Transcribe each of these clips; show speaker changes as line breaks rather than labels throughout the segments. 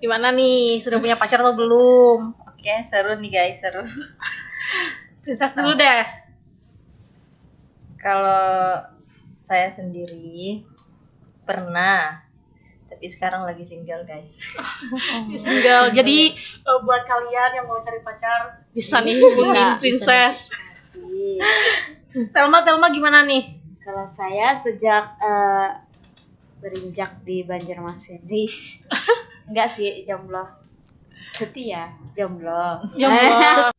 Gimana nih? Sudah punya pacar atau belum?
Oke, seru nih guys, seru.
Princess dulu deh.
Kalau saya sendiri pernah, tapi sekarang lagi single guys.
Single. Jadi buat kalian yang mau cari pacar bisa nih hubungin Princess. Telma gimana nih?
Kalau saya sejak berinjak di Banjarmasin, enggak sih jomblo, setia jomblo.
Jomblo.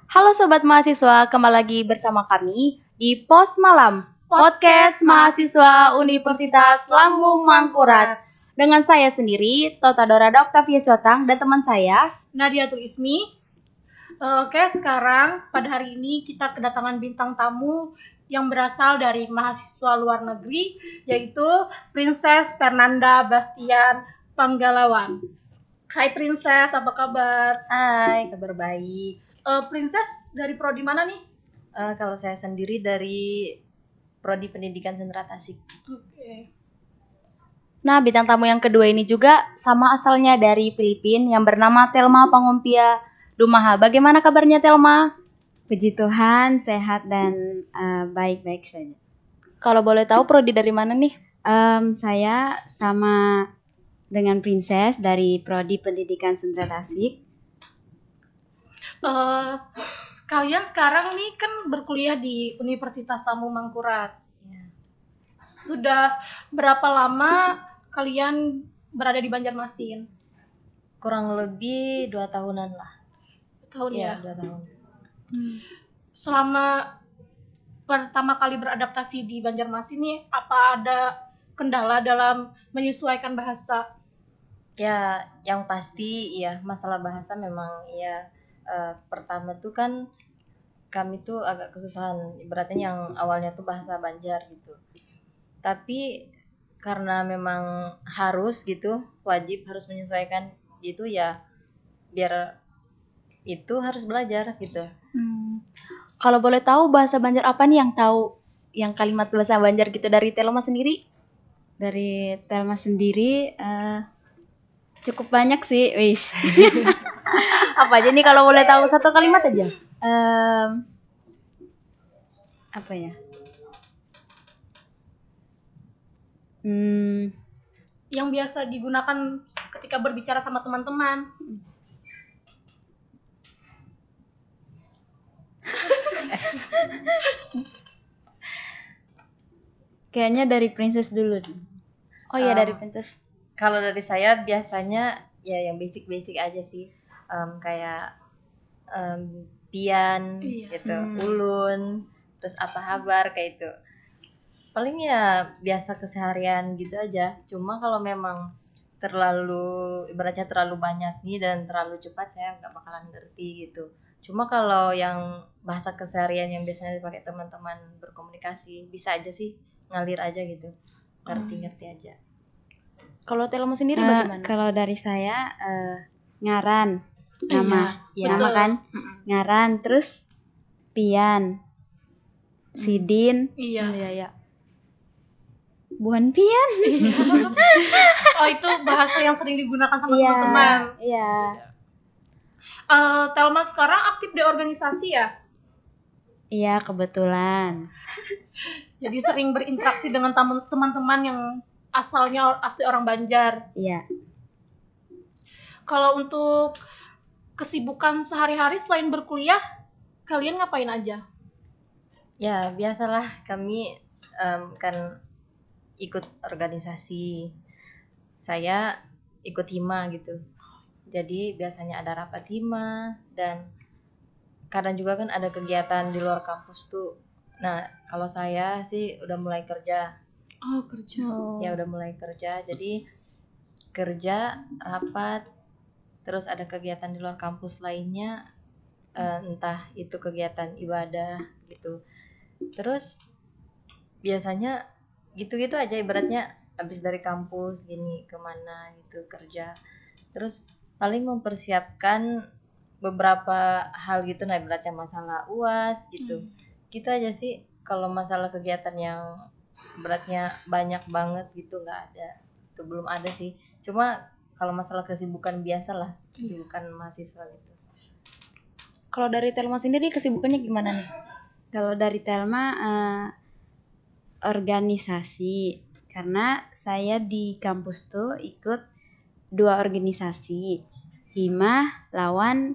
Halo Sobat Mahasiswa, kembali lagi bersama kami di Pos Malam, Podcast Mahasiswa Universitas Lambung Mangkurat. Dengan saya sendiri, Tota Dorada Octavia Sotang, dan teman saya,
Nadia Tulismi. Oke, sekarang pada hari ini kita kedatangan bintang tamu yang berasal dari mahasiswa luar negeri, yaitu Princess Fernanda Bastian Panggalawan. Hai Princess, apa kabar?
Hai, kabar baik.
Princess dari prodi mana nih?
Kalau saya sendiri dari Prodi Pendidikan Sendera Tasik.
Oke.
nah bintang tamu yang kedua ini juga sama asalnya dari Filipina yang bernama Telma Pangumpia Dumaha. Bagaimana kabarnya Telma?
Puji Tuhan, sehat dan baik-baik saja.
Kalau boleh tahu prodi dari mana nih?
Saya sama dengan Princess dari Prodi Pendidikan Sendera Tasik.
Kalian sekarang nih kan berkuliah di Universitas Lambung Mangkurat. Sudah berapa lama kalian berada di Banjarmasin?
Kurang lebih 2 tahunan lah.
Tahun ya?
2 tahun.
Selama pertama kali beradaptasi di Banjarmasin nih, apa ada kendala dalam menyesuaikan bahasa?
Ya, yang pasti ya masalah bahasa memang ya pertama tuh kan kami tuh agak kesusahan. Ibaratnya yang awalnya tuh bahasa Banjar gitu. Tapi karena memang harus gitu, wajib harus menyesuaikan gitu ya, biar itu harus belajar gitu.
Kalau boleh tahu bahasa Banjar apa nih yang tahu? Yang kalimat bahasa Banjar gitu dari Telma sendiri?
Dari Telma sendiri cukup banyak sih, wis.
Apa aja nih kalau boleh tahu satu kalimat aja?
Apa ya?
Yang biasa digunakan ketika berbicara sama teman-teman.
Kayaknya dari Princess dulu.
Oh iya dari Princess.
Kalau dari saya biasanya ya yang basic aja sih. Kayak pian gitu, ulun, terus apa kabar kayak itu. Paling ya biasa keseharian gitu aja. Cuma kalau memang ibaratnya terlalu banyak nih dan terlalu cepat, saya nggak bakalan ngerti gitu. Cuma kalau yang bahasa keseharian yang biasanya dipakai teman-teman berkomunikasi, bisa aja sih, ngalir aja gitu, ngerti aja.
Kalau Telma sendiri bagaimana?
Kalau dari saya ngaran, nama,
Iya,
nama kan, ngaran, terus pian, sidin,
Iya.
buan pian.
Oh, itu bahasa yang sering digunakan sama teman-teman.
Iya.
Telma sekarang aktif di organisasi ya?
Iya, kebetulan.
Jadi sering berinteraksi dengan teman-teman yang asalnya asli orang Banjar.
Iya.
Kalau untuk kesibukan sehari-hari selain berkuliah, kalian ngapain aja?
Ya biasalah, kami kan ikut organisasi. Saya ikut hima gitu. Jadi biasanya ada rapat hima dan kadang juga kan ada kegiatan di luar kampus tuh. Nah, kalau saya sih udah mulai kerja.
Oh, kerja.
Ya udah mulai kerja. Jadi kerja, rapat, terus ada kegiatan di luar kampus lainnya, entah itu kegiatan ibadah gitu. Terus biasanya gitu-gitu aja ibaratnya, habis dari kampus gini kemana gitu kerja, terus paling mempersiapkan beberapa hal gitu, nah ibaratnya masalah UAS gitu, gitu aja sih. Kalau masalah kegiatan yang beratnya banyak banget gitu nggak ada, itu belum ada sih. Cuma kalau masalah kesibukan biasa lah, kesibukan mahasiswa gitu.
Kalau dari Telma sendiri kesibukannya gimana nih?
Kalau dari Telma organisasi, karena saya di kampus tuh ikut 2 organisasi, Himah lawan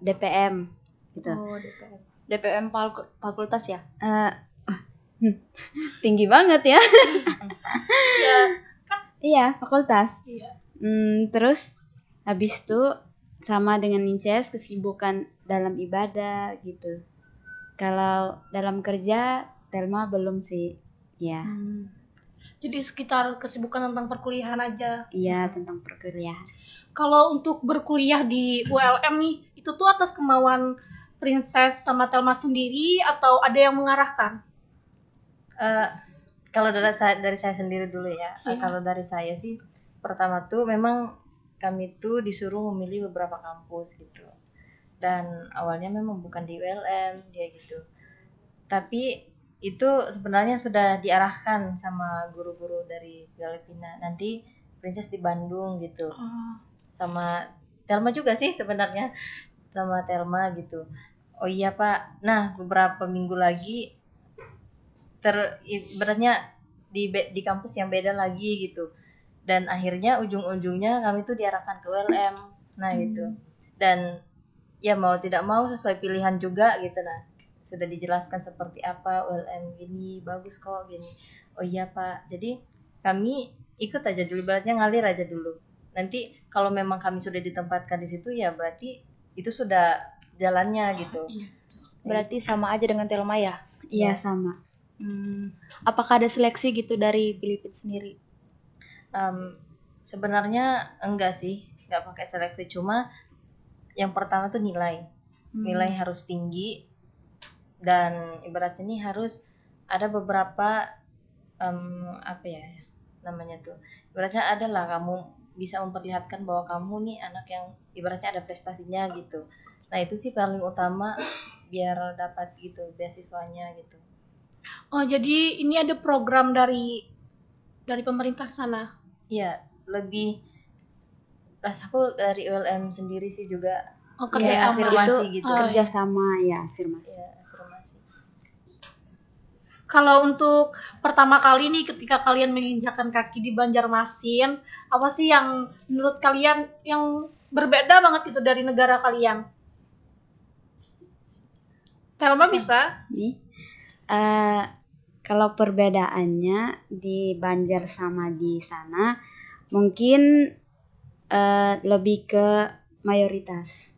DPM gitu.
Oh, DPM. DPM fakultas ya?
Tinggi banget ya.
Ya,
Iya, fakultas.
iya.
Terus habis itu sama dengan Inces kesibukan dalam ibadah gitu. Kalau dalam kerja Telma belum sih. Ya,
Jadi sekitar kesibukan tentang perkuliahan aja.
iya tentang perkuliahan.
Kalau untuk berkuliah di ULM nih, itu tuh atas kemauan Princess sama Telma sendiri atau ada yang mengarahkan?
Kalau dari saya sendiri dulu ya. Kalau dari saya sih pertama tuh memang kami tuh disuruh memilih beberapa kampus gitu, dan awalnya memang bukan di ULM dia gitu, tapi itu sebenarnya sudah diarahkan sama guru-guru dari Filipina, nanti Princess di Bandung gitu, sama Telma juga sih sebenarnya, sama Telma gitu. Oh iya Pak, nah beberapa minggu lagi ibaratnya di kampus yang beda lagi gitu, dan akhirnya ujung-ujungnya kami tuh diarahkan ke ULM, nah gitu. Dan ya mau tidak mau sesuai pilihan juga gitu, nah sudah dijelaskan seperti apa ULM gini bagus kok gini. Oh iya Pak, jadi kami ikut aja dulu, ibaratnya ngalir aja dulu, nanti kalau memang kami sudah ditempatkan di situ ya berarti itu sudah jalannya gitu.
Berarti sama aja dengan Telma ya?
Iya sama.
Apakah ada seleksi gitu dari Filipina sendiri?
Sebenarnya enggak sih, enggak pakai seleksi, cuma yang pertama tuh nilai harus tinggi, dan ibaratnya ini harus ada beberapa apa ya namanya tuh, ibaratnya adalah kamu bisa memperlihatkan bahwa kamu nih anak yang ibaratnya ada prestasinya gitu. Nah itu sih paling utama biar dapat gitu beasiswanya gitu.
Oh, jadi ini ada program dari pemerintah sana.
Iya, lebih rasaku dari ULM sendiri sih juga.
Oh,
Kayak
kerjasama
afirmasi
itu.
gitu.
Kerjasama ya, afirmasi.
Iya, afirmasi.
Kalau untuk pertama kali nih ketika kalian menginjakkan kaki di Banjarmasin, apa sih yang menurut kalian yang berbeda banget gitu dari negara kalian? Telma bisa?
Nih, kalau perbedaannya di Banjar sama di sana mungkin lebih ke mayoritas.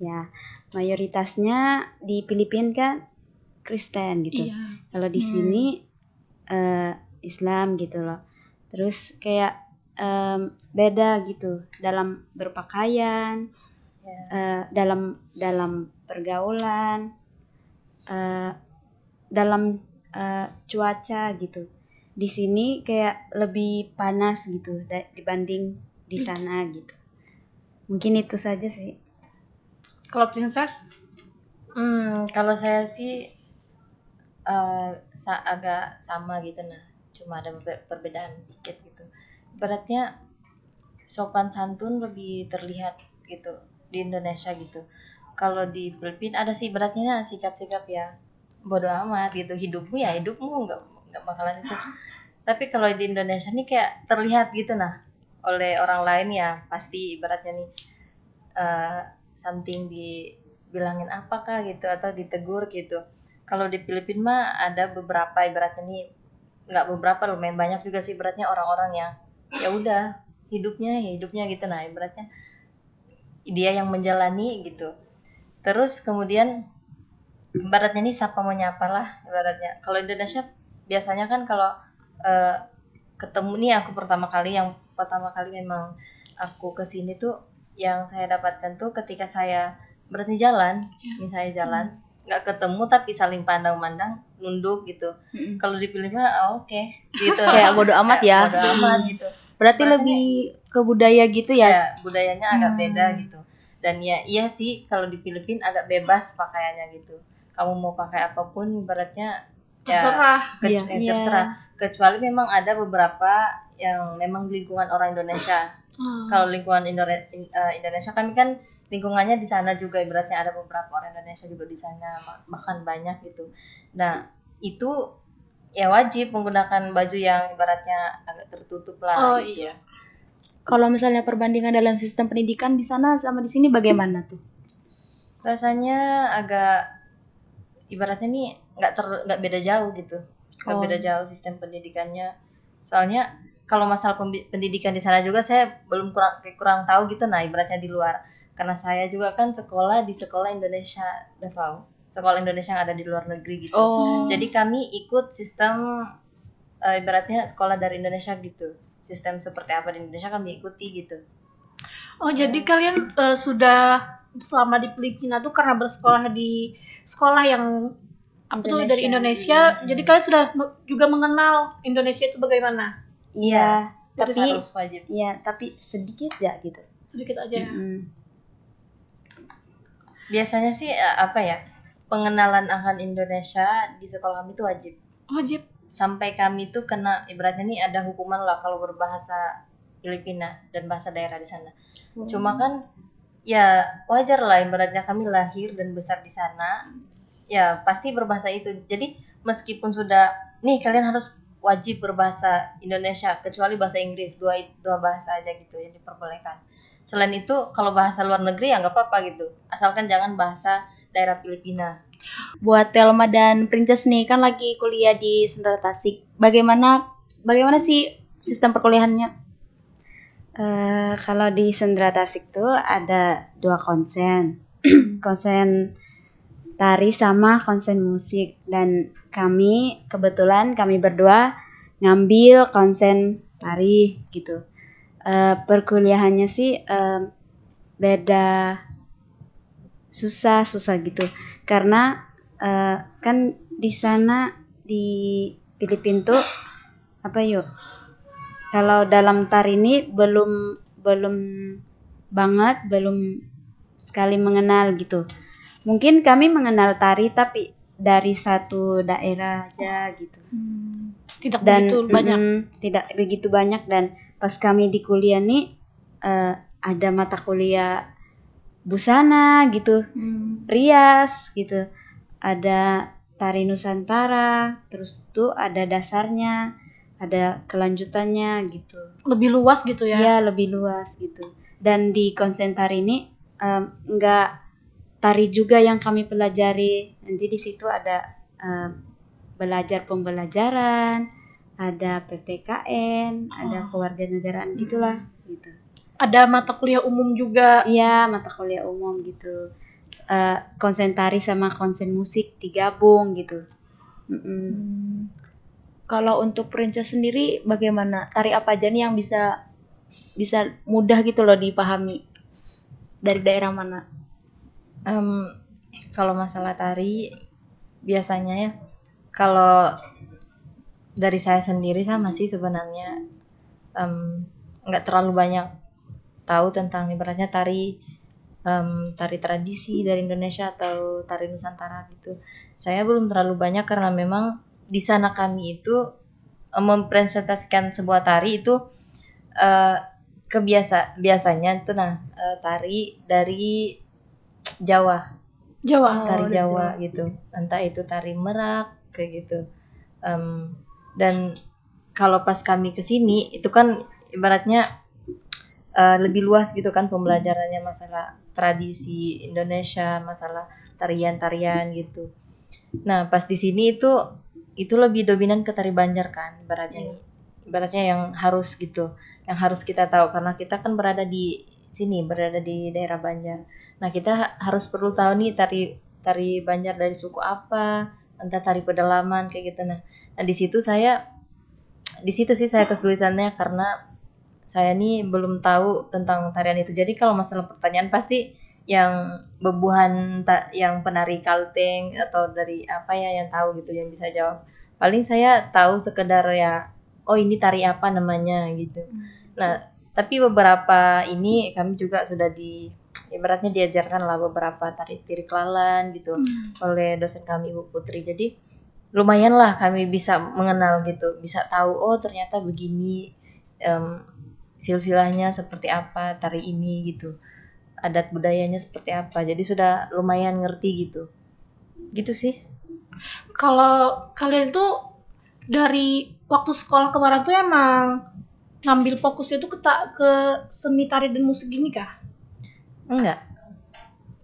Ya, mayoritasnya di Filipina kan Kristen gitu.
Iya.
Kalau di sini Islam gitu loh. Terus kayak beda gitu dalam berpakaian, dalam pergaulan, dalam cuaca gitu. Di sini kayak lebih panas gitu dibanding di sana gitu. Mungkin itu saja sih.
Kalau Princess?
Kalau saya sih agak sama gitu, nah cuma ada perbedaan dikit gitu. Ibaratnya sopan santun lebih terlihat gitu di Indonesia gitu. Kalau di Filipina ada sih ibaratnya sikap-sikap ya bodo amat gitu, hidupmu ya hidupmu, nggak bakalan itu. Tapi kalau di Indonesia nih kayak terlihat gitu, nah oleh orang lain ya pasti ibaratnya nih something dibilangin apakah gitu atau ditegur gitu. Kalau di Filipina mah ada beberapa ibaratnya nih, nggak beberapa, lumayan banyak juga sih ibaratnya orang-orang yang ya udah hidupnya gitu, nah ibaratnya dia yang menjalani gitu. Terus kemudian ibaratnya nih sapa menyapa lah ibaratnya. Kalau Indonesia biasanya kan kalau ketemu nih, aku pertama kali memang aku kesini tuh yang saya dapatkan tuh ketika saya berarti jalan, misalnya jalan nggak ketemu tapi saling pandang-pandang, nunduk gitu.
Mm-mm.
Kalau di Filipina oke gitu.
Kayak bodo amat ya.
Bodo amat gitu.
Berarti
Rasanya-
lebih ke budaya gitu ya.
Ya, budayanya agak beda gitu. Dan ya iya sih kalau di Filipina agak bebas pakaiannya gitu. Kamu mau pakai apapun ibaratnya ya
Terserah.
Iya.
terserah. Kecuali memang ada beberapa yang memang di lingkungan orang Indonesia. Kalau lingkungan Indonesia kami kan lingkungannya di sana juga ibaratnya ada beberapa orang Indonesia juga di sana bahkan banyak gitu. Nah, itu ya wajib menggunakan baju yang ibaratnya agak tertutup lah
Oh
gitu.
iya.
Kalau misalnya perbandingan dalam sistem pendidikan di sana sama di sini bagaimana tuh?
Rasanya agak ibaratnya nih nggak beda jauh gitu. Nggak
Oh.
beda jauh sistem pendidikannya. Soalnya kalau masalah pendidikan di sana juga saya belum kurang tahu gitu. Nah, ibaratnya di luar. Karena saya juga kan sekolah di sekolah Indonesia, Davao. Sekolah Indonesia yang ada di luar negeri gitu.
Oh.
Jadi kami ikut sistem ibaratnya sekolah dari Indonesia gitu. Sistem seperti apa di Indonesia kami ikuti gitu.
Oh, jadi kalian sudah selama di Filipina tuh karena bersekolah di sekolah yang apa tuh dari Indonesia, jadi kalian sudah juga mengenal Indonesia itu bagaimana?
Iya,
Tapi
tapi
harus wajib.
iya, tapi sedikit ya gitu.
Sedikit aja.
Mm-mm.
Biasanya sih apa ya? Pengenalan akan Indonesia di sekolah kami itu wajib.
Wajib.
Sampai kami tuh kena ibaratnya nih ada hukuman lah kalau berbahasa Filipina dan bahasa daerah di sana. Cuma kan ya wajar lah ibaratnya kami lahir dan besar di sana. Ya pasti berbahasa itu. Jadi meskipun sudah nih kalian harus wajib berbahasa Indonesia kecuali bahasa Inggris, dua bahasa aja gitu yang diperbolehkan. Selain itu kalau bahasa luar negeri ya nggak apa-apa gitu. Asalkan jangan bahasa daerah Filipina.
Buat Telma dan Princess nih kan lagi kuliah di Sendera Tasik. Bagaimana sih sistem perkuliahannya?
Kalau di Sendera Tasik tuh ada 2 konsen. Konsen tari sama konsen musik, dan kami berdua ngambil konsen tari gitu. Perkuliahannya sih beda, susah gitu karena kan di sana di Filipina tuh kalau dalam tari ini belum sekali mengenal gitu. Mungkin kami mengenal tari tapi dari satu daerah aja gitu.
Tidak
Dan
begitu banyak.
tidak begitu banyak, dan pas kami di kuliah nih ada mata kuliah busana gitu, rias gitu, ada tari Nusantara, terus tuh ada dasarnya, ada kelanjutannya gitu.
Lebih luas gitu ya.
Ya lebih luas gitu. Dan di konsen tari ini enggak tari juga yang kami pelajari. Nanti di situ ada belajar pembelajaran, ada PPKN, ada kewarganegaraan gitulah gitu.
Ada mata kuliah umum juga.
Iya, mata kuliah umum gitu. Konsen tari sama konsen musik digabung gitu.
Kalau untuk Princess sendiri bagaimana? Tari apa aja nih yang bisa mudah gitu loh dipahami? Dari daerah mana?
Kalau masalah tari biasanya ya kalau dari saya sendiri sama sih sebenarnya nggak terlalu banyak tahu tentang ibaratnya tari tradisi dari Indonesia atau tari Nusantara gitu. Saya belum terlalu banyak karena memang di sana kami itu mempresentasikan sebuah tari itu biasanya itu tari dari Jawa. Tari Jawa gitu. Entah itu tari Merak kayak gitu. Dan kalau pas kami kesini itu kan ibaratnya lebih luas gitu kan pembelajarannya masalah tradisi Indonesia, masalah tarian-tarian gitu. Nah pas di sini itu lebih dominan ke tari Banjar kan ibaratnya yang harus gitu, yang harus kita tahu karena kita kan berada di daerah Banjar. Nah kita harus perlu tahu nih tari Banjar dari suku apa, entah tari pedalaman kayak gitu. Nah di situ sih saya kesulitannya karena saya nih belum tahu tentang tarian itu. Jadi kalau masalah pertanyaan pasti yang bebuhan yang penari kalteng atau dari apa ya yang tahu gitu yang bisa jawab. Paling saya tahu sekedar ya, oh ini tari apa namanya gitu. Nah, tapi beberapa ini kami juga sudah ibaratnya diajarkan lah beberapa tari tirik lalan gitu oleh dosen kami Ibu Putri. Jadi lumayan lah kami bisa mengenal gitu, bisa tahu oh ternyata begini silsilahnya seperti apa tari ini gitu, adat budayanya seperti apa. Jadi sudah lumayan ngerti gitu sih.
Kalau kalian tuh dari waktu sekolah kemarin tuh emang ngambil fokusnya tuh ke seni tari dan musik gini kah?
Enggak.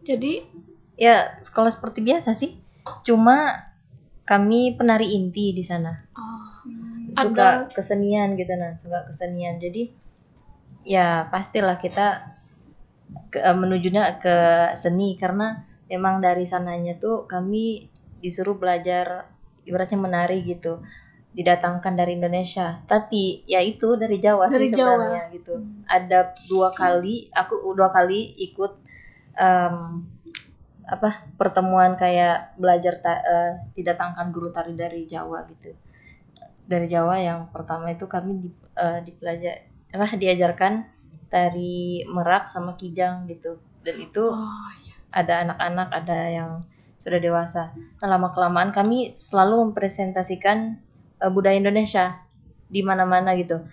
Jadi
Ya sekolah seperti biasa sih. Cuma kami penari inti di sana. Suka kesenian gitu suka kesenian. Jadi ya pastilah kita menujunya ke seni karena memang dari sananya tuh kami disuruh belajar ibaratnya menari gitu. Didatangkan dari Indonesia, tapi ya itu dari Jawa
Dari
sih sebenarnya gitu. Ada aku 2 kali ikut pertemuan kayak belajar didatangkan guru tari dari Jawa gitu. Dari Jawa yang pertama itu kami diajarkan tari merak sama kijang gitu. Dan itu ada anak-anak, ada yang sudah dewasa. Nah, lama-kelamaan kami selalu mempresentasikan budaya Indonesia di mana-mana gitu.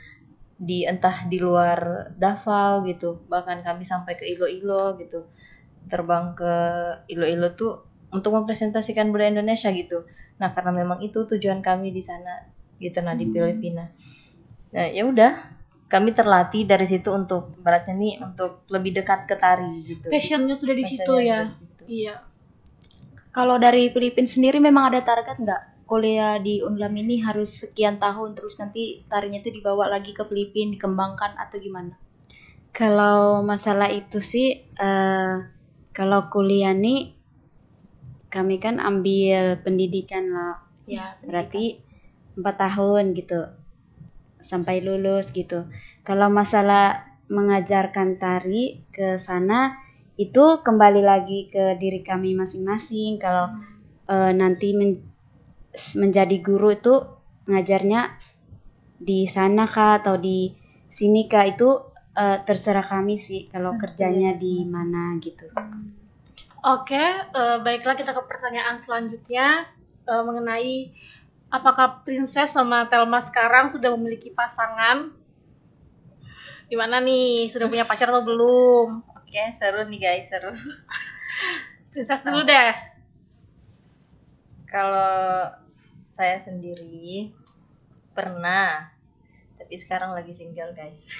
Entah di luar Davao gitu. Bahkan kami sampai ke Iloilo gitu. Terbang ke Iloilo tuh untuk mempresentasikan budaya Indonesia gitu. Nah, karena memang itu tujuan kami di sana gitu di Filipina. Nah, ya udah, kami terlatih dari situ untuk ibaratnya nih untuk lebih dekat ke tari gitu.
passionnya sudah di situ ya. Iya.
Kalau dari Filipina sendiri memang ada target nggak? Kuliah di Unlam ini harus sekian tahun terus nanti tarinya itu dibawa lagi ke Filipina dikembangkan atau gimana?
Kalau masalah itu sih kalau kuliah nih kami kan ambil pendidikan lah.
Ya,
Berarti 4 tahun gitu sampai lulus gitu. Kalau masalah mengajarkan tari ke sana itu kembali lagi ke diri kami masing-masing. Kalau nanti menjadi guru itu ngajarnya di sana kah atau di sini kah itu terserah kami sih kalau kerjanya di mana gitu.
Oke, baiklah kita ke pertanyaan selanjutnya mengenai apakah Princess sama Thelma sekarang sudah memiliki pasangan? Gimana nih, sudah punya pacar atau belum?
Oke, seru nih guys, seru.
Princess dulu deh.
Kalau saya sendiri pernah, tapi sekarang lagi single guys.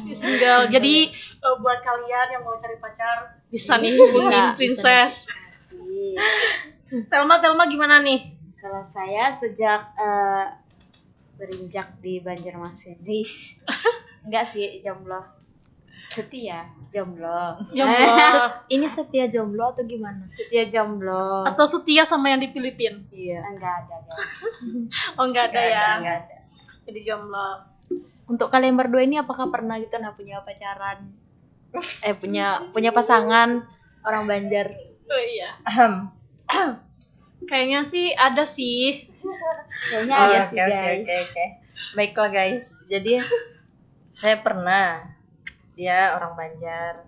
Single. Jadi buat kalian yang mau cari pacar bisa nih hubungin Princess. Thelma gimana nih?
Kalau saya sejak berinjak di Banjarmasin, enggak sih jomblo. Setia jomblo.
Ini setia jomblo atau gimana?
Setia jomblo.
Atau setia sama yang di Filipina?
Iya. Enggak ada guys.
Oh enggak ada ya.
Enggak ada.
Jadi jomblo.
Untuk kalian berdua ini apakah pernah gitu punya pacaran? Punya pasangan orang Banjar?
Oh iya. Kayaknya sih ada sih.
Kayaknya ada sih guys.
Oke. Baiklah guys. Jadi saya pernah, dia orang Banjar.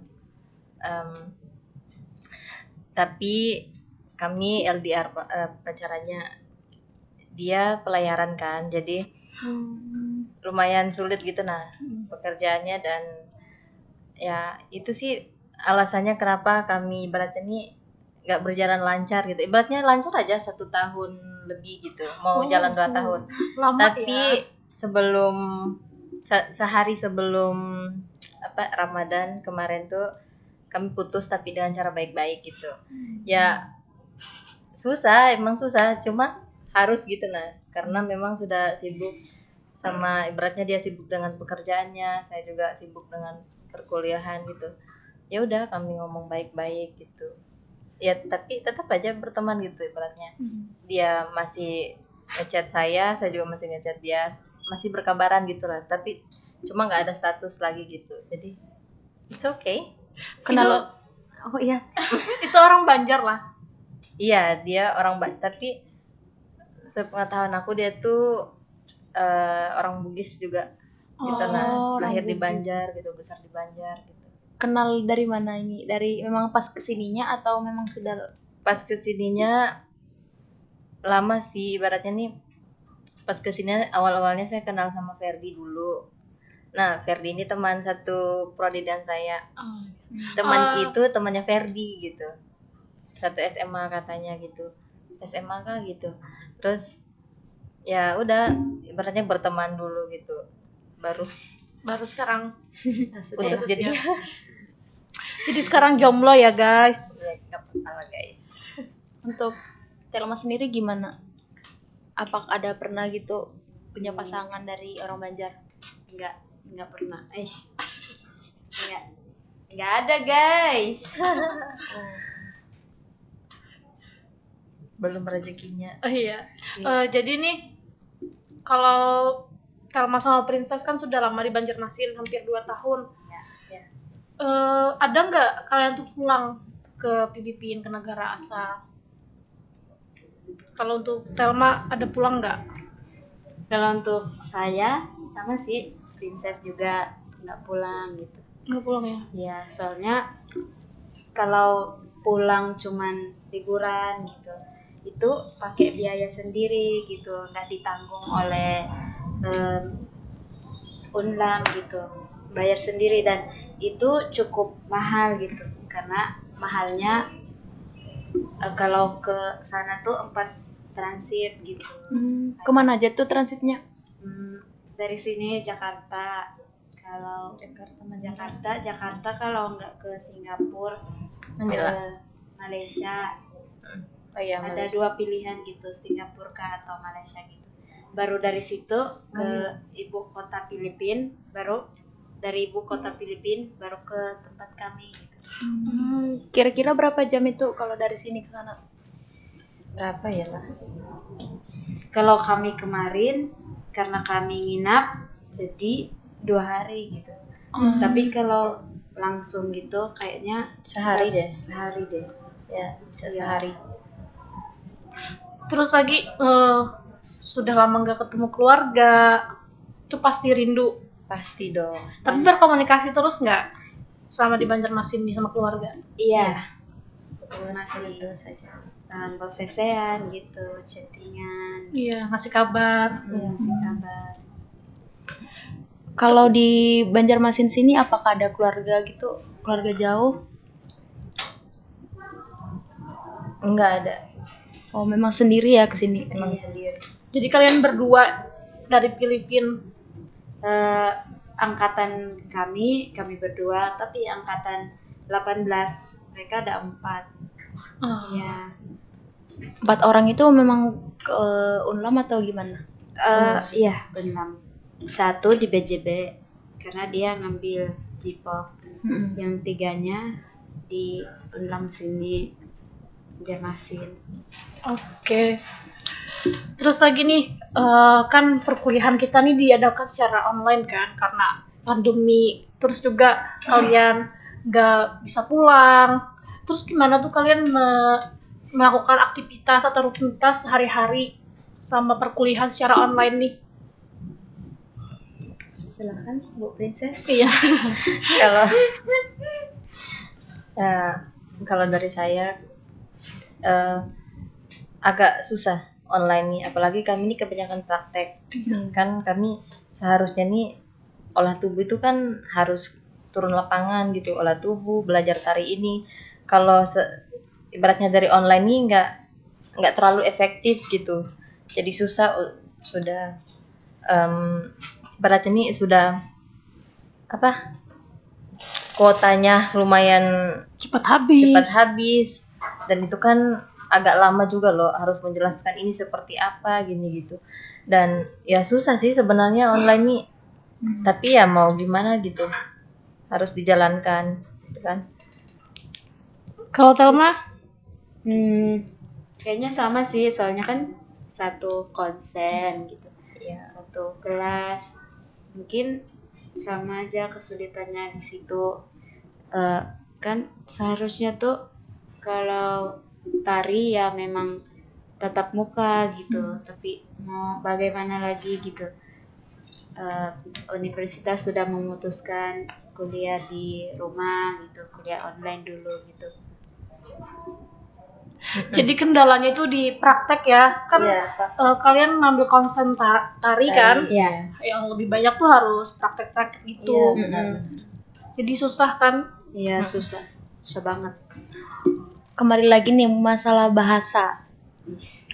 Tapi kami LDR pacarannya. Dia pelayaran kan. Jadi lumayan sulit gitu pekerjaannya dan ya itu sih alasannya kenapa kami ibaratnya nih nggak berjalan lancar gitu. Ibaratnya lancar aja 1 tahun lebih gitu, mau jalan 2 tahun.
Lama
Tapi sebelum sehari sebelum Ramadan kemarin tuh kami putus tapi dengan cara baik-baik gitu. Ya emang susah, cuma harus gitu karena memang sudah sibuk sama ibaratnya dia sibuk dengan pekerjaannya, saya juga sibuk dengan perkuliahan gitu. Ya udah kami ngomong baik-baik gitu. Ya tapi tetap aja berteman gitu ibaratnya. Dia masih ngechat saya juga masih ngechat dia, masih berkabaran gitu lah. Tapi cuma nggak ada status lagi gitu. Jadi it's okay.
Kenal
Oh iya.
Itu orang Banjar lah.
Iya, dia orang tapi sepengetahuan aku dia tuh orang Bugis juga gitu. Nah,
orang
lahir di
Bugis.
Banjar gitu, besar di Banjar gitu.
Kenal dari mana ini? Dari memang pas kesininya atau memang sudah?
Pas kesininya lama sih, ibaratnya nih pas kesini awal-awalnya saya kenal sama Ferdi dulu. Nah, Ferdi ini teman satu prodi dan saya. Teman itu temannya Ferdi gitu. Satu SMA katanya gitu. SMA kah gitu. Terus ya udah ibaratnya berteman dulu gitu. Baru
sekarang
putus jadi
jadi sekarang jomblo ya guys.
nggak apa-apa lah guys.
Untuk Telma sendiri gimana? Apa ada pernah gitu punya pasangan dari orang Banjar?
Enggak pernah. Enggak ada, guys.
Belum rezekinya.
Iya. Jadi nih kalau Telma sama Princess kan sudah lama di Banjarmasin, hampir 2 tahun.
Ya.
Ada nggak kalian tuh pulang ke Filipina, ke negara asal? Kalau untuk Telma ada pulang nggak?
Kalau untuk saya sama sih, Princess juga nggak pulang gitu.
Nggak pulang ya?
Ya, soalnya kalau pulang cuman liburan gitu, itu pakai biaya sendiri gitu, nggak ditanggung oleh Unlam gitu, bayar sendiri, dan itu cukup mahal gitu, karena mahalnya kalau ke sana tuh 4 transit gitu.
Kemana aja tuh transitnya?
Dari sini Jakarta, kalau Jakarta kalau nggak ke Singapura,
Manila.
ke Malaysia.
Oh iya,
Ada 2 pilihan gitu, Singapura kah atau Malaysia gitu. Baru dari situ ke ibu kota Filipina, baru dari ibu kota Filipina baru ke tempat kami gitu.
Kira-kira berapa jam itu kalau dari sini ke sana?
Berapa ya lah?
Kalau kami kemarin karena kami nginap jadi 2 hari gitu. Tapi kalau langsung gitu kayaknya
Sehari deh.
Ya,
Bisa
Iya.
sehari.
Terus lagi sudah lama nggak ketemu keluarga, itu pasti rindu.
Pasti dong.
Tapi berkomunikasi terus nggak selama di Banjarmasin sama keluarga?
Iya,
Masih terus aja.
berpesean gitu, chattingan,
Iya, ngasih kabar.
ngasih kabar.
Kalau di Banjarmasin sini apakah ada keluarga gitu? Keluarga jauh?
Enggak ada.
Oh, memang sendiri ya ke sini.
Emang sendiri.
Jadi kalian berdua dari Filipina.
Angkatan kami berdua, tapi angkatan 18 mereka ada 4. Ya,
4 orang itu memang ke Unlam atau gimana?
iya benar. 1 di BJB karena dia ngambil Jipok, yang 3-nya di Unlam sini, Banjarmasin.
Oke. Terus lagi nih, kan perkuliahan kita nih diadakan secara online kan karena pandemi. Terus juga kalian nggak bisa pulang. Terus gimana tuh kalian melakukan aktivitas atau rutinitas sehari-hari sama perkuliahan secara online nih?
Silakan Bu Princess.
Iya.
Kalau kalau dari saya agak susah online nih, apalagi kami ini kebanyakan praktek. Kan kami seharusnya nih olah tubuh itu kan harus turun lapangan gitu, olah tubuh, belajar tari ini. Kalau ibaratnya dari online nih nggak terlalu efektif gitu, jadi susah. Sudah ibaratnya nih sudah kuotanya lumayan
Cepat habis. Dan
itu kan agak lama juga loh, harus menjelaskan ini seperti apa gini gitu, dan ya susah sih sebenarnya online nih. Tapi ya mau gimana gitu, harus dijalankan gitu kan.
Kalau Telma?
Kayaknya sama sih, soalnya kan satu konsen gitu,
Iya.
satu kelas, mungkin sama aja kesulitannya di situ. kan seharusnya tuh kalau tari ya memang tatap muka gitu, tapi mau bagaimana lagi gitu. Universitas sudah memutuskan kuliah di rumah gitu, kuliah online dulu gitu.
Jadi kendalanya itu di praktek ya. Kan
Iya,
kalian ngambil konsen tari kan?
Iya.
Yang lebih banyak tuh harus praktek-praktek gitu.
Iya, benar.
Jadi susah kan?
Iya, susah banget.
Kembali lagi nih masalah bahasa.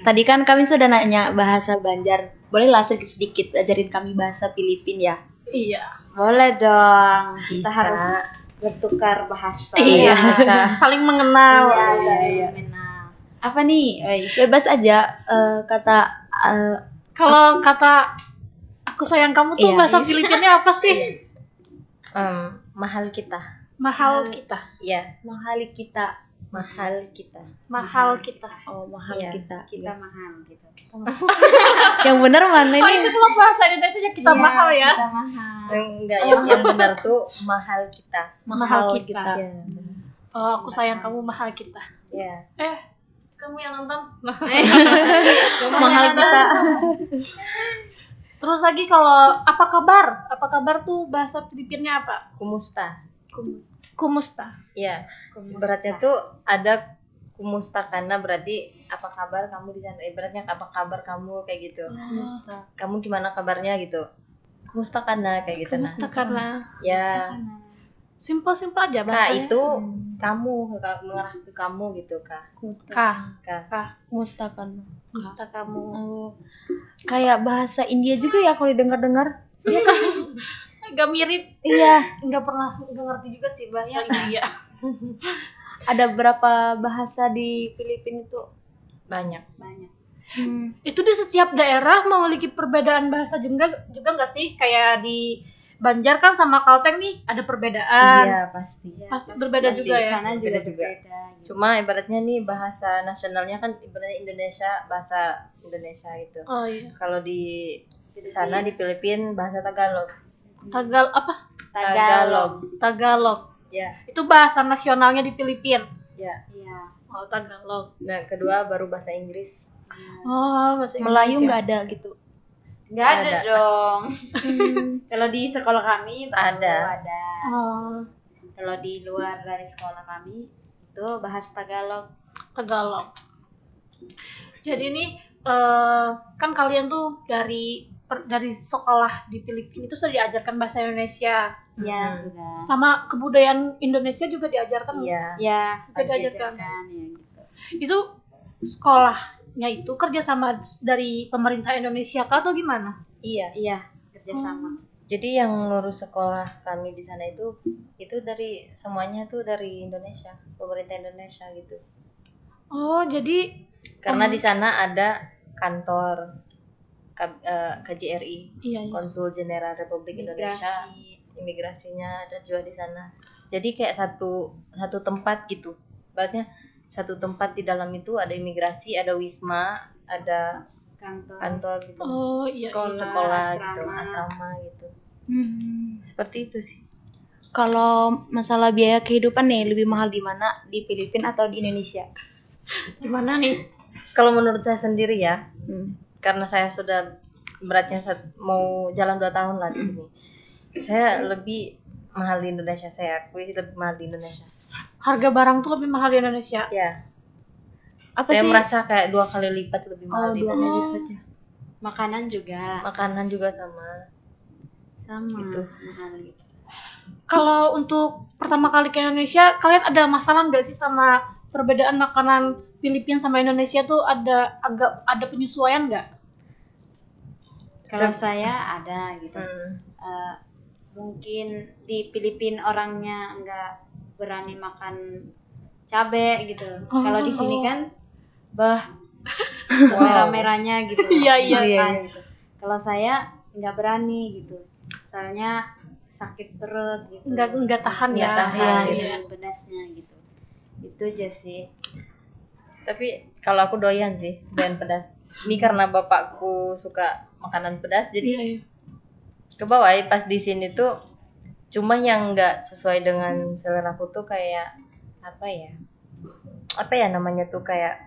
Tadi kan kami sudah nanya bahasa Banjar. Bolehlah sedikit ajarin kami bahasa Filipin ya.
Iya.
Boleh dong. Kita
Bisa.
harus bertukar bahasa.
Iya. Saling mengenal.
Iya. Apa nih?
Bebas aja kata
Kalau kata aku sayang kamu tuh
Iya.
bahasa Filipinnya apa sih?
Mahal kita.
Mahal kita.
Iya,
mahali kita.
mahal kita.
Mahal kita.
Oh, mahal
Iya.
kita.
Kita mahal gitu.
Yang benar mana
Oh,
ini?
itu tuh bahasa Indonesia kita
Iya,
mahal ya.
Kita mahal.
Enggak, yang benar tuh mahal kita.
Mahal kita.
Iya.
Oh, aku sayang kamu mahal kita.
Iya.
Kamu yang nonton.
Mahal kita.
Terus lagi kalau apa kabar? Apa kabar tuh bahasa Filipinnya apa?
Kumusta.
Kumusta.
Iya. Beratnya tuh ada kumusta karena berarti apa kabar kamu di sana? Ibaratnya apa kabar kamu kayak gitu. Kamu gimana kabarnya gitu. Kumusta karena kayak gitu.
Kumusta karena
Ya.
simpel-simpel aja
Kak
bahasanya.
itu kamu mengarah ke kamu gitu kak.
Kah.
Mustakan.
Kumusta kamu.
Oh. Kayak bahasa India juga ya kalau didengar-dengar.
Agak mirip.
Iya.
Nggak ngerti juga sih bahasa India.
Ada berapa bahasa di Filipina itu?
Banyak.
Itu di setiap daerah memiliki perbedaan bahasa juga nggak sih? Kayak di Banjar kan sama Kalteng nih ada perbedaan.
Iya pasti.
Pasti berbeda juga ya.
Sana juga
Beda juga.
berbeda. Gitu.
Cuma ibaratnya nih bahasa nasionalnya kan ibaratnya Indonesia, bahasa Indonesia itu.
Oh iya.
Kalau di sana di Filipina bahasa Tagalog.
Tagalog.
Ya,
Itu bahasa nasionalnya di Filipina.
ya.
Iya.
Oh, Tagalog.
Nah, kedua baru bahasa Inggris.
Oh, bahasa
Melayu
Inggris ya.
nggak ada gitu.
Nggak ada
Ada.
dong. Kalau di sekolah kami baru
Ada.
ada.
Oh,
Kalau di luar dari sekolah kami itu bahas Tagalog.
Tagalog. Jadi ini kan kalian tuh dari sekolah di Filipina itu sudah diajarkan bahasa Indonesia.
Ya sudah.
Sama kebudayaan Indonesia juga diajarkan.
Iya.
Ya,
Juga diajarkan.
ya gitu.
Itu sekolahnya itu kerjasama dari pemerintah Indonesia kah atau gimana?
Iya.
Iya, kerjasama.
Jadi yang ngurus sekolah kami di sana itu dari semuanya tuh dari Indonesia, pemerintah Indonesia gitu.
Oh, jadi
Karena di sana ada kantor KJRI,
iya.
Konsul Jenderal Republik Indonesia, imigrasinya ada juga di sana. Jadi kayak satu tempat gitu. Berarti satu tempat di dalam itu ada imigrasi, ada wisma, ada kantor gitu.
Oh, iya.
Sekolah
asrama.
gitu, asrama gitu. Seperti itu sih.
Kalau masalah biaya kehidupan nih lebih mahal di mana? Di Filipina atau di Indonesia?
Gimana nih?
Kalau menurut saya sendiri ya, karena saya sudah beratnya mau jalan 2 tahun lah di sini. Saya lebih mahal di Indonesia, saya akui lebih mahal di Indonesia.
Harga barang tuh lebih mahal di Indonesia.
Ya,
Apa
saya
sih?
merasa kayak 2 kali lipat lebih mahal di
2 kali
Indonesia.
lipat ya.
Makanan juga
Makanan juga sama.
sama
Gitu.
mahal gitu.
Kalau untuk pertama kali ke Indonesia, kalian ada masalah nggak sih sama perbedaan makanan Filipina sama Indonesia tuh ada penyesuaian nggak?
Kalau saya ada gitu.
Hmm.
Mungkin di Filipina orangnya nggak berani makan cabe gitu. Kalau di sini kan merah-merahnya gitu.
Iya.
makan gitu. Kalau saya nggak berani gitu. Soalnya sakit perut gitu.
Nggak tahan
Nggak
ya.
tahan,
Iya,
gitu.
iya.
Pedasnya gitu. Itu aja sih.
Tapi kalau aku doyan sih, doyan pedas. Ini karena bapakku suka makanan pedas, jadi
Iya.
ke bawah pas di sini tuh Cuma yang nggak sesuai dengan selera aku tuh kayak apa ya namanya tuh, kayak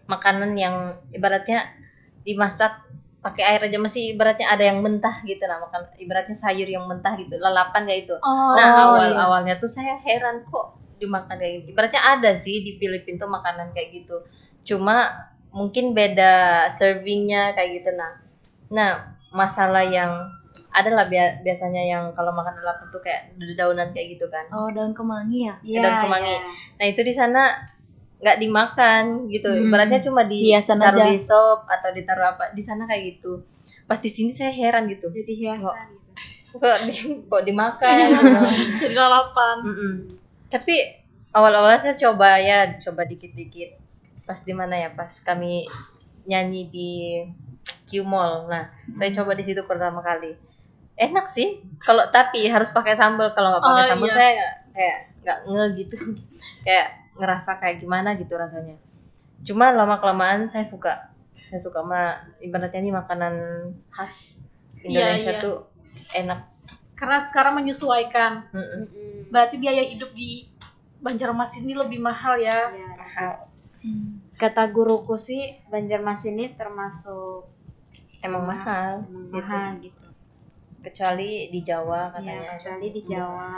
makanan yang ibaratnya dimasak pakai air aja masih ibaratnya ada yang mentah gitu. Nah, makan ibaratnya sayur yang mentah gitu, lalapan kayak itu. Awalnya tuh saya heran kok dimakan kayak gitu. Ibaratnya ada sih di Filipina tuh makanan kayak gitu, cuma mungkin beda servingnya kayak gitu. Nah masalah yang adalah biasanya yang kalau makan lalapan tuh kayak dedaunan kayak gitu kan.
Daun kemangi ya?
Daun kemangi. Nah itu di sana nggak dimakan gitu. Ibaratnya cuma ditaruh di sop atau ditaruh apa di sana kayak gitu. Pas di sini saya heran gitu.
Jadi hiasan
Kok dimakan
Jadi lalapan.
Tapi awal-awal saya coba dikit-dikit. Pas di mana ya? Pas kami nyanyi di Q Mall. Nah, saya coba di situ pertama kali. Enak sih. Tapi harus pakai sambal. Kalau nggak pakai sambal saya kayak nggak gitu. Kayak ngerasa kayak gimana gitu rasanya. Cuma lama-kelamaan saya suka ibaratnya ini makanan khas Indonesia tuh enak.
Karena sekarang menyesuaikan. Berarti biaya hidup di Banjarmasin ini lebih mahal ya.
Mahal.
Kata guruku sih Banjarmasin ini termasuk
Emang mahal
gitu.
Kecuali di Jawa katanya.
Kecuali di Jawa.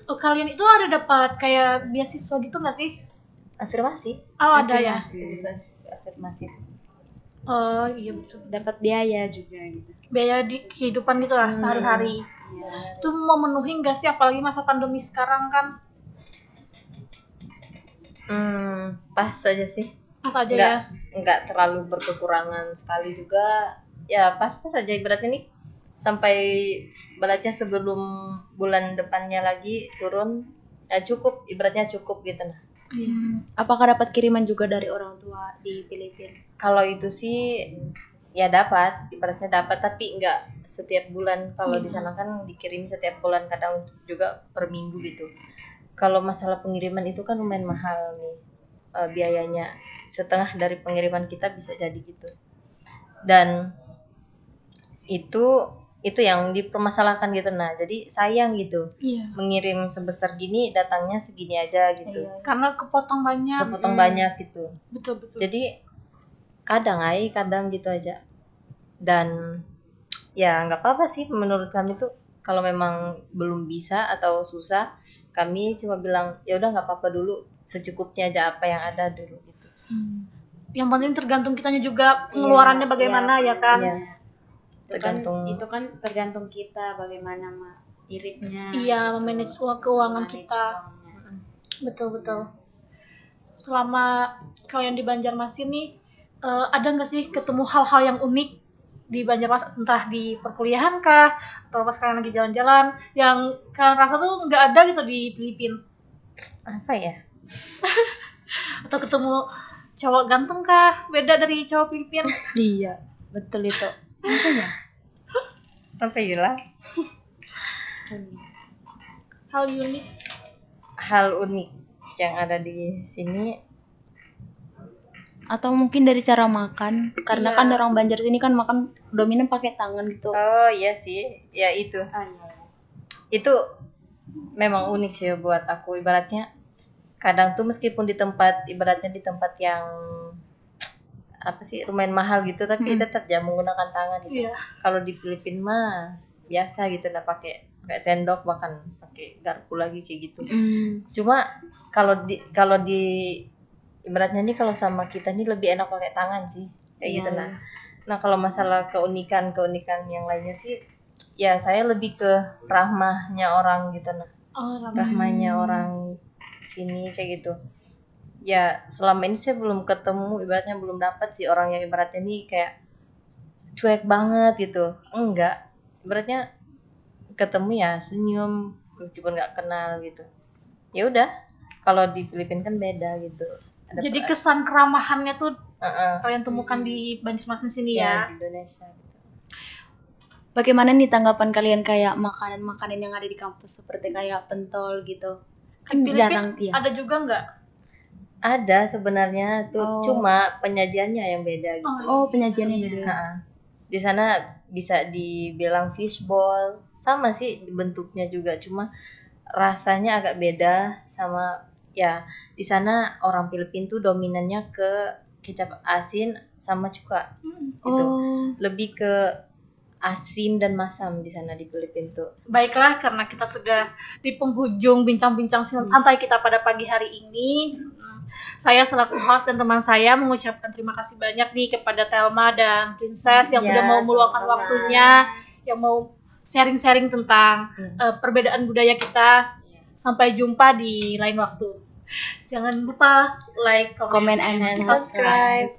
Kalian itu ada dapat kayak beasiswa gitu nggak sih?
Afirmasi.
Ada ya.
Afirmasi.
Oh iya betul.
Dapat biaya juga gitu.
Biaya di kehidupan gitu lah sehari-hari. Itu memenuhi nggak sih, apalagi masa pandemi sekarang kan?
Pas aja sih.
Pas aja ya.
Nggak terlalu berkekurangan sekali juga. Ya pas-pas aja ibaratnya nih. Sampai ibaratnya sebelum bulan depannya lagi turun ya cukup, ibaratnya cukup gitu nah.
Apakah dapat kiriman juga dari orang tua di Filipina?
Kalau itu sih ya dapat, ibaratnya dapat tapi nggak setiap bulan. Kalau di sana kan dikirim setiap bulan, kadang juga per minggu gitu. Kalau masalah pengiriman itu kan lumayan mahal nih biayanya, setengah dari pengiriman kita bisa jadi gitu. Dan itu yang dipermasalahkan gitu. Nah jadi sayang gitu, mengirim sebesar gini datangnya segini aja gitu.
Karena kepotong banyak
gitu.
Betul.
Jadi kadang gitu aja. Dan ya nggak apa-apa sih menurut kami tuh. Kalau memang belum bisa atau susah, kami cuma bilang ya udah nggak apa-apa dulu, secukupnya aja apa yang ada dulu gitu.
Yang penting tergantung kitanya juga pengeluarannya bagaimana ya kan.
Itu kan tergantung kita bagaimana iritnya.
Iya, memanage keuangan kita. Betul. Selama kalian di Banjarmasin nih, ada nggak sih ketemu hal-hal yang unik di Banjarmasin, entah di perkuliahan kah atau pas kalian lagi jalan-jalan yang kalian rasa tuh nggak ada gitu di Filipina?
Apa ya?
Atau ketemu cowok ganteng kah beda dari cowok Filipina?
Iya, betul itu.
Apa ya lah? Hal unik yang ada di sini,
atau mungkin dari cara makan, karena kan orang Banjar sini kan makan dominan pakai tangan gitu.
Oh iya sih, ya itu. Itu memang unik sih buat aku. Ibaratnya kadang tuh meskipun di tempat yang lumayan mahal gitu, tapi tetap aja menggunakan tangan gitu. Kalau di Filipina mah biasa gitu, nah pakai sendok, bahkan pakai garpu lagi kayak gitu. Cuma kalau di ibaratnya nih, kalau sama kita nih lebih enak pakai tangan sih kayak gitu. Nah kalau masalah keunikan yang lainnya sih, ya saya lebih ke rahmahnya orang gitu. Rahmahnya orang sini kayak gitu. Ya selama ini saya belum ketemu, ibaratnya belum dapat sih orang yang ibaratnya nih kayak cuek banget gitu. Enggak, ibaratnya ketemu ya senyum meskipun nggak kenal gitu. Ya udah, kalau di Filipina kan beda gitu.
Jadi kesan keramahannya tuh kalian temukan di Banjarmasin sini ya?
Di Indonesia gitu.
Bagaimana nih tanggapan kalian kayak makanan-makanan yang ada di kampus seperti kayak pentol gitu? Kan jarang
ada juga nggak?
Ada sebenarnya tuh, cuma penyajiannya yang beda gitu.
Penyajiannya beda.
Di sana bisa dibilang fishball, sama sih bentuknya juga, cuma rasanya agak beda sama ya. Di sana orang Filipina tuh dominannya ke kecap asin sama cuka gitu. Lebih ke asin dan masam di sana di Filipina tuh.
Baiklah, karena kita sudah di penghujung bincang-bincang santai kita pada pagi hari ini. Saya selaku host dan teman saya mengucapkan terima kasih banyak nih kepada Thelma dan Princess yang sudah mau meluangkan waktunya, yang mau sharing-sharing tentang perbedaan budaya kita. Sampai jumpa di lain waktu. Jangan lupa like, comment,
and
subscribe.